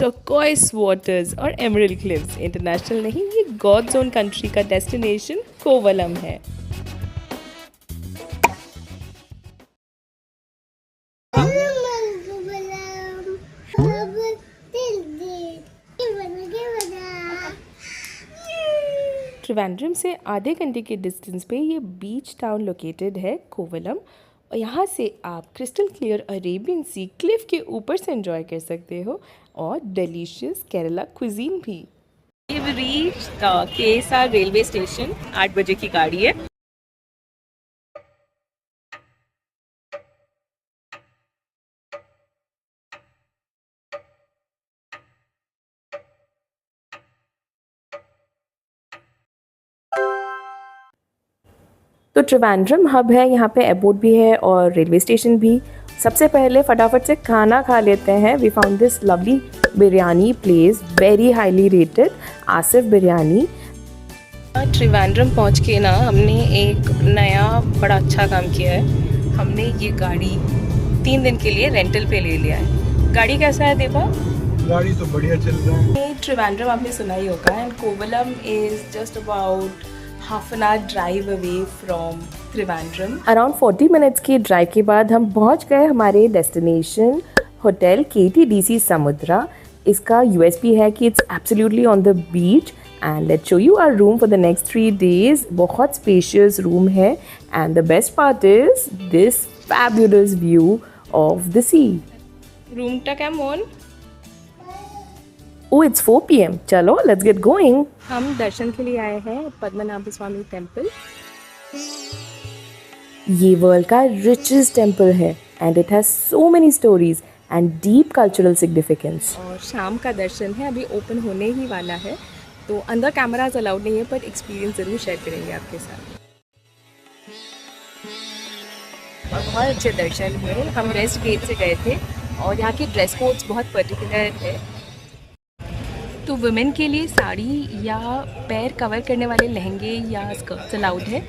Turquoise waters और emerald cliffs. International नहीं, ये गॉड्स ओन कंट्री का डेस्टिनेशन कोवलम है। त्रिवेंद्रम से आधे घंटे के डिस्टेंस पे ये बीच टाउन लोकेटेड है कोवलम, और यहाँ से आप क्रिस्टल क्लियर अरेबियन सी क्लिफ के ऊपर से एंजॉय कर सकते हो और डिलीशियस केरला क्विजीन भी। We've reached KSR railway station. 8 बजे की गाड़ी है। तो त्रिवेंद्रम हब है, यहाँ पे एयरपोर्ट भी है और रेलवे स्टेशन भी। सबसे पहले फटाफट से खाना खा लेते हैं। We found this lovely biryani place, very highly rated, Asif biryani. Trivandrum पहुँच के ना हमने एक नया बड़ा अच्छा काम किया है। हमने ये गाड़ी 3 दिन के लिए रेंटल पे ले लिया है। गाड़ी कैसा है देवा? गाड़ी तो बढ़िया चल रहा है। त्रिवेंद्रम आपने सुना ही होगा, and Kovalam is just about half an hour drive away from Trivandrum. Around 40 minutes की ड्राइव के बाद हम पहुंच गए हमारे डेस्टिनेशन होटल KTDC समुद्रा। इसका USP है कि it's absolutely on the beach, and let's show you our room for the next 3 days। बहुत स्पेशियस रूम है, and the best part is this fabulous view of the sea. रूमटा केमन? Oh, it's 4 PM. चलो, let's get going. हम दर्शन के लिए आए हैं पद्मनाभ स्वामी टेम्पल। ये वर्ल्ड का रिचेस्ट टेम्पल है, and it has so many stories and deep cultural significance. और शाम का दर्शन है, अभी ओपन होने ही वाला है, तो अंदर कैमराज अलाउड नहीं है, पर एक्सपीरियंस ज़रूर शेयर करेंगे आपके साथ। और बहुत अच्छे दर्शन हुए। हम वेस्ट गेट से गए थे, और यहाँ के ड्रेस कोड्स बहुत पर्टिकुलर है। तो वुमेन के लिए साड़ी या पैर कवर करने वाले लहंगे या स्कर्ट्स अलाउड है,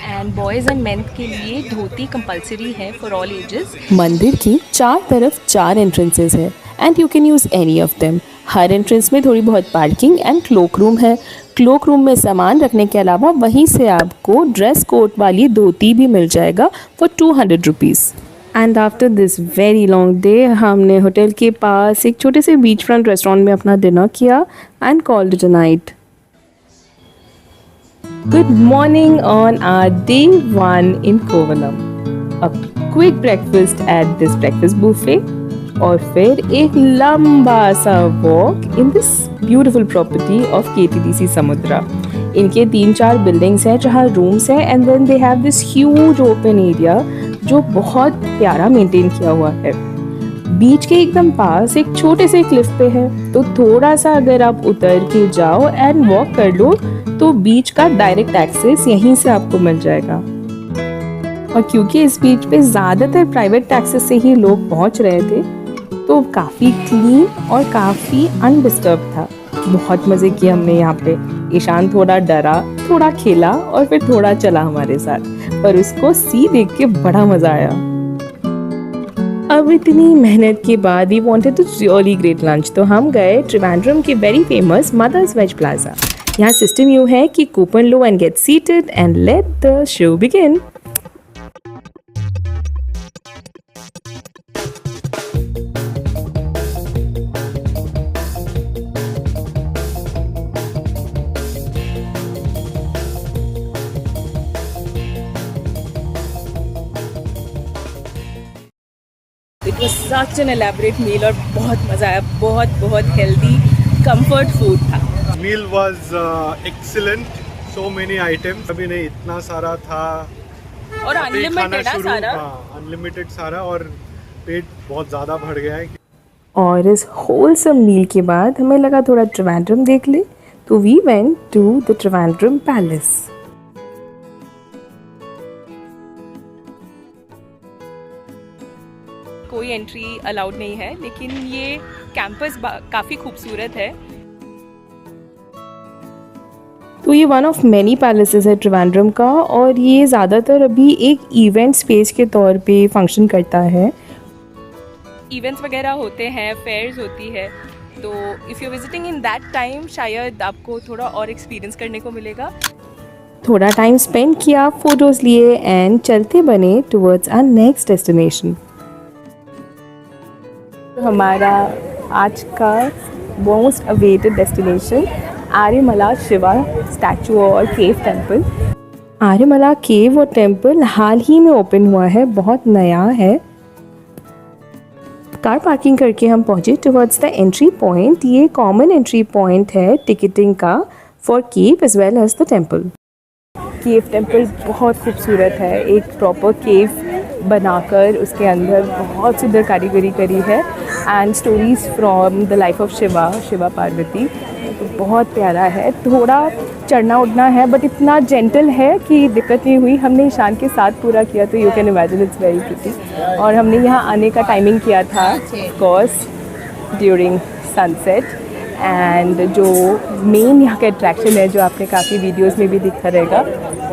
एंड बॉयज़ एंड मेन के लिए धोती कंपलसरी है फॉर ऑल एजेस। मंदिर की 4 तरफ 4 एंट्रेंसेस है, and you can use any of them. Her entrance में थोड़ी बहुत पार्किंग एंड क्लोक रूम है। क्लोक रूम में सामान रखने के अलावा वहीं से आपको ड्रेस कोड वाली धोती भी मिल जाएगा for 200 rupees. And after this very long day हमने होटल के पास एक छोटे से बीच फ्रंट रेस्टोरेंट में अपना डिनर किया and called it a night. Good morning on our day 1 in Kovalam. A quick breakfast at this breakfast buffet, और फिर एक लंबा सा walk in this beautiful property of KTDC Samudra. इनके 3-4 बिल्डिंग्स हैं जहाँ रूम्स हैं, and then they have this huge open area जो बहुत प्यारा मेंटेन किया हुआ है। बीच के एकदम पास एक छोटे से क्लिफ पे है, तो थोड़ा सा अगर आप उतर के जाओ एंड वॉक कर लो तो बीच का डायरेक्ट एक्सेस यहीं से आपको मिल जाएगा। और क्योंकि इस बीच पे ज़्यादातर प्राइवेट टैक्सेस से ही लोग पहुंच रहे थे, तो काफ़ी क्लीन और काफ़ी अनडिस्टर्ब था। बहुत मज़े किए हमने यहाँ पे। ईशान थोड़ा डरा, थोड़ा खेला और फिर थोड़ा चला हमारे साथ, पर उसको सी देख के बड़ा मज़ा आया। अब इतनी मेहनत के बाद we wanted to really great lunch, तो हम गए त्रिवेंद्रम के very famous Mother's Veg Plaza. यहाँ सिस्टम यूँ है कि कूपन लो and get seated and let the show begin. It was such an elaborate meal और बहुत मज़ा आया। बहुत हेल्दी कंफर्ट फूड था। Meal was excellent. So many items. अभी नहीं, इतना सारा था और अनलिमिटेड सारा। अनलिमिटेड सारा, और पेट बहुत ज़्यादा भर गया है। और इस होलसम मील के बाद हमें लगा थोड़ा त्रिवेंद्रम देख ले, तो we went to the Trivandrum palace. कोई एंट्री अलाउड नहीं है, लेकिन ये कैंपस काफ़ी खूबसूरत है। तो ये वन ऑफ मैनी पैलेसेस है त्रिवेंद्रम का, और ये ज़्यादातर अभी एक इवेंट स्पेस के तौर पे फंक्शन करता है। इवेंट्स वगैरह होते हैं, फेयर्स होती है, तो if you visiting in that time शायद आपको थोड़ा और एक्सपीरियंस करने को मिलेगा। थोड़ा टाइम स्पेंड किया, फोटोज़ लिए एंड चलते बने टुवर्ड्स आवर नेक्स्ट डेस्टिनेशन। हमारा आज का most awaited destination Aazhimala Shiva statue और केव टेम्पल। आर्यमला केव और टेम्पल हाल ही में ओपन हुआ है, बहुत नया है। कार पार्किंग करके हम पहुंचे टुवर्ड्स द एंट्री पॉइंट। ये कॉमन एंट्री पॉइंट है टिकटिंग का for cave as well as the temple. Cave temple बहुत खूबसूरत है, एक प्रॉपर केव बनाकर उसके अंदर बहुत सुंदर कारीगरी करी है and stories from the life of Shiva Parvati. तो बहुत प्यारा है, थोड़ा चढ़ना उड़ना है बट इतना जेंटल है कि दिक्कत नहीं हुई। हमने ईशान के साथ पूरा किया तो you can imagine it's very pretty. और हमने यहाँ आने का टाइमिंग किया था of course during sunset. And जो मेन यहाँ का अट्रैक्शन है जो आपने काफ़ी वीडियोस में भी दिखा रहेगा,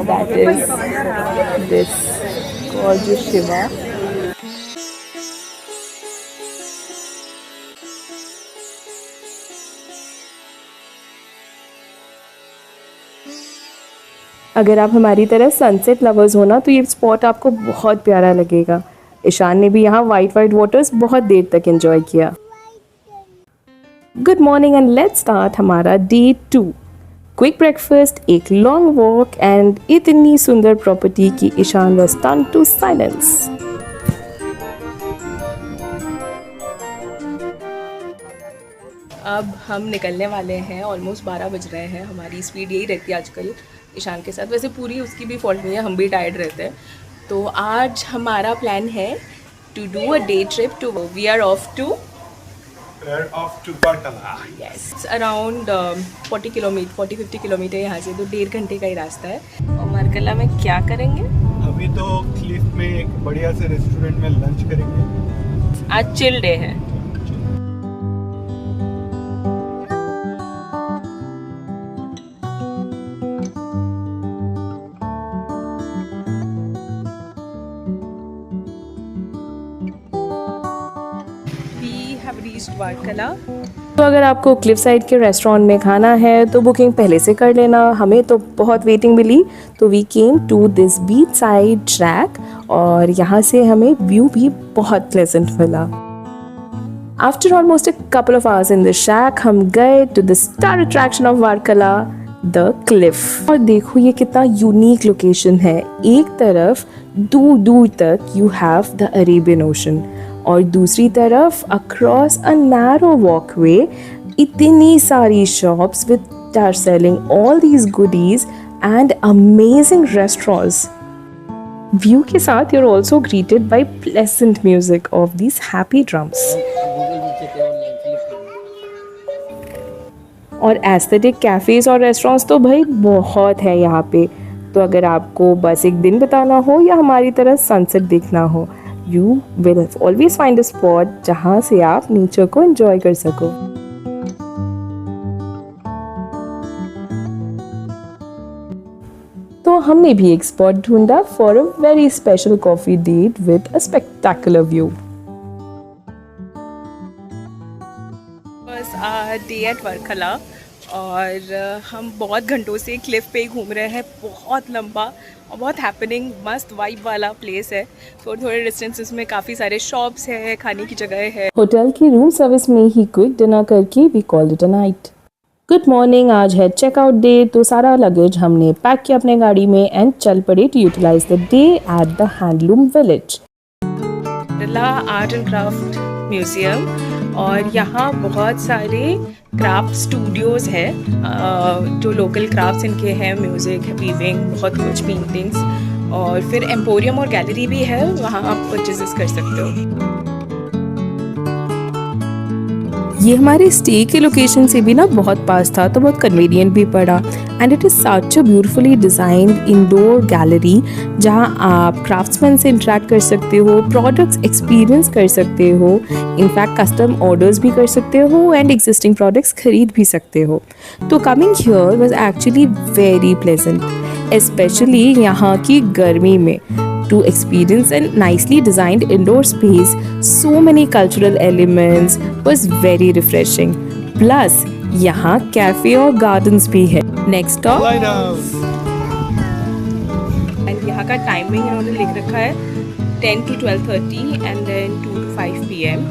that is this gorgeous Shiva. अगर आप हमारी तरह सनसेट लवर्स हो ना तो ये स्पॉट आपको बहुत प्यारा लगेगा। ईशान ने भी यहाँ वाइट वाटर्स बहुत देर तक एंजॉय किया। Good morning and let's start हमारा डे 2। क्विक ब्रेकफास्ट, एक लॉन्ग वॉक एंड इतनी सुंदर प्रॉपर्टी की Ishaan was stunned to silence. अब हम निकलने वाले हैं, ऑलमोस्ट 12 बज रहे हैं। हमारी स्पीड यही रहती है आजकल ईशान के साथ, वैसे पूरी उसकी भी फॉल्ट नहीं है, हम भी टायर्ड रहते हैं। तो आज हमारा प्लान है to do a day trip to we are off to Varkala. Yes, around 40-50 kilometre यहाँ से, तो 1.5 घंटे का ही रास्ता है। और वर्कला में क्या करेंगे? अभी तो क्लिफ में एक बढ़िया से रेस्टोरेंट में लंच करेंगे। आज चिल डे है। वर्कला। तो अगर आपको क्लिफ साइड के रेस्टोरेंट में खाना है तो बुकिंग पहले से कर लेना। हमें तो बहुत वेटिंग मिली, तो we came to this beach side track और यहाँ से हमें व्यू भी बहुत प्लेजेंट मिला। After almost a couple of hours in the shack हम गए to the star attraction of Varkala, the cliff. और देखो ये कितना यूनिक लोकेशन है। एक तरफ दूर दूर तक you have the Arabian ocean और दूसरी तरफ अक्रॉस अ नैरो वॉकवे इतनी सारी shops with are selling all these goodies and amazing restaurants. View के साथ you are also greeted by pleasant music of these happy drums. और aesthetic cafes और restaurants तो भाई बहुत है यहाँ पे। तो अगर आपको बस एक दिन बिताना हो या हमारी तरह सनसेट देखना हो, you will always find a spot जहाँ से आप नेचर को एंजॉय कर सको। तो हमने भी एक स्पॉट ढूंढा for a very special coffee date with a spectacular view. बस डे एट वर्कला और हम बहुत घंटों से क्लिफ पे ही घूम रहे हैं। बहुत लंबा और बहुत हैपनिंग मस्त वाइब वाला प्लेस है। तो थोड़े डिस्टेंसेस में काफ़ी सारे शॉप्स है, खाने की जगह है। होटल की रूम सर्विस में ही क्विक डिनर करके we called it a night. Good morning, आज है चेकआउट डे, तो सारा लगेज हमने पैक किया अपने गाड़ी में एंड चल पड़े to utilise the day at the handloom village. Art and craft museum, और यहाँ बहुत सारे क्राफ्ट स्टूडियोज़ हैं जो लोकल क्राफ्ट्स इनके हैं, म्यूज़िक, वीविंग, बहुत कुछ, पेंटिंग्स। और फिर एम्पोरियम और गैलरी भी है, वहाँ आप परचेजेस कर सकते हो। ये हमारे स्टे के लोकेशन से भी ना बहुत पास था, तो बहुत कन्वीनियंट भी पड़ा। And it is such a beautifully designed indoor gallery जहाँ आप क्राफ्ट्समैन से इंटरेक्ट कर सकते हो, प्रोडक्ट्स एक्सपीरियंस कर सकते हो, इनफैक्ट कस्टम ऑर्डर्स भी कर सकते हो एंड एग्जिस्टिंग प्रोडक्ट्स खरीद भी सकते हो। तो coming here was actually very pleasant, specially यहाँ की गर्मी में। To experience a nicely designed indoor space, so many cultural elements, was very refreshing. Plus यहाँ कैफे और गार्डन्स भी है। Next stop light house. And यहाँ का टाइमिंग इन्होंने लिख रखा है 10 to 12:30 and then 2 to 5 PM।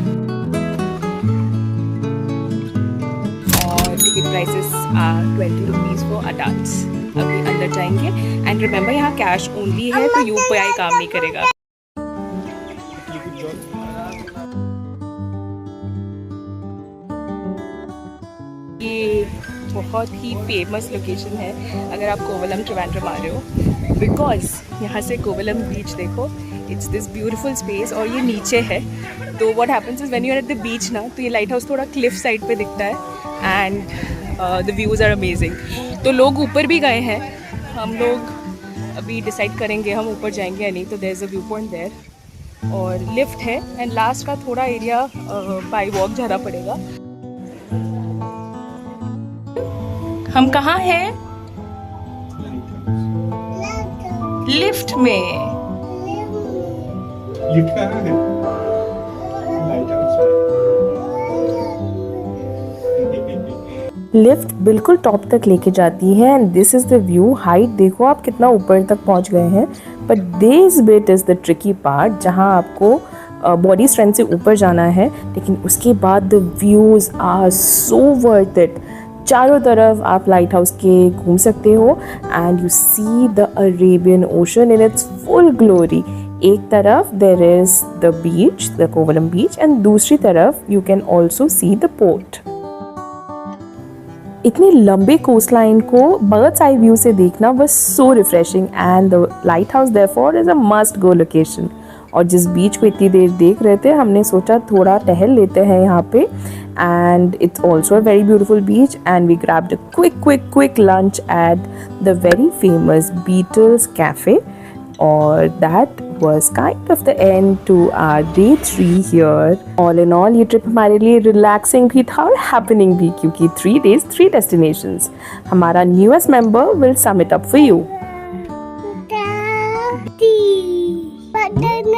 और ticket prices are 20 rupees for adults. अभी अंदर जाएंगे एंड रिमेंबर यहाँ कैश ओनली है, तो UPI काम नहीं करेगा। ये बहुत ही फेमस लोकेशन है अगर आप कोवलम ट्रिवेंड्रम आ रहे हो, बिकॉज यहाँ से कोवलम बीच देखो, इट्स दिस ब्यूटीफुल स्पेस और ये नीचे है। तो what happens is when you are at the beach ना, तो ये लाइट हाउस थोड़ा क्लिफ साइड पे दिखता है and the views are amazing. तो लोग ऊपर भी गए हैं, हम लोग अभी डिसाइड करेंगे हम ऊपर जाएंगे या नहीं। तो there is a view point there और लिफ्ट है एंड लास्ट का थोड़ा एरिया बाई वॉक जाना पड़ेगा। हम कहाँ हैं? लिफ्ट में। लिफ्ट कहाँ है? लाइट हाउस में। लिफ्ट बिल्कुल टॉप तक लेके जाती है and this is the view. Height देखो आप कितना ऊपर तक पहुंच गए हैं, but this bit is the tricky part जहां आपको बॉडी स्ट्रेंथ से ऊपर जाना है, लेकिन उसके बाद the views are so worth it. चारों तरफ आप लाइट हाउस के घूम सकते हो and you see the Arabian ocean in its full glory. एक तरफ there is the beach, the Kovalam beach, and दूसरी तरफ you can also see the port. इतने लंबे कोस्ट लाइन को बर्ड्स आई व्यू से देखना was so refreshing and the light house therefore is a must go location. और जिस बीच को इतनी देर देख रहे थे, हमने सोचा थोड़ा टहल लेते हैं यहाँ पे, and it's also a very beautiful beach, and we grabbed a quick lunch at the very famous Beatles Cafe, or that was kind of the end to our day 3 here. All in all, ये trip हमारे लिए relaxing भी था और happening भी, क्योंकि 3 days 3 destinations. हमारा newest member will sum it up for you. Daddy, but then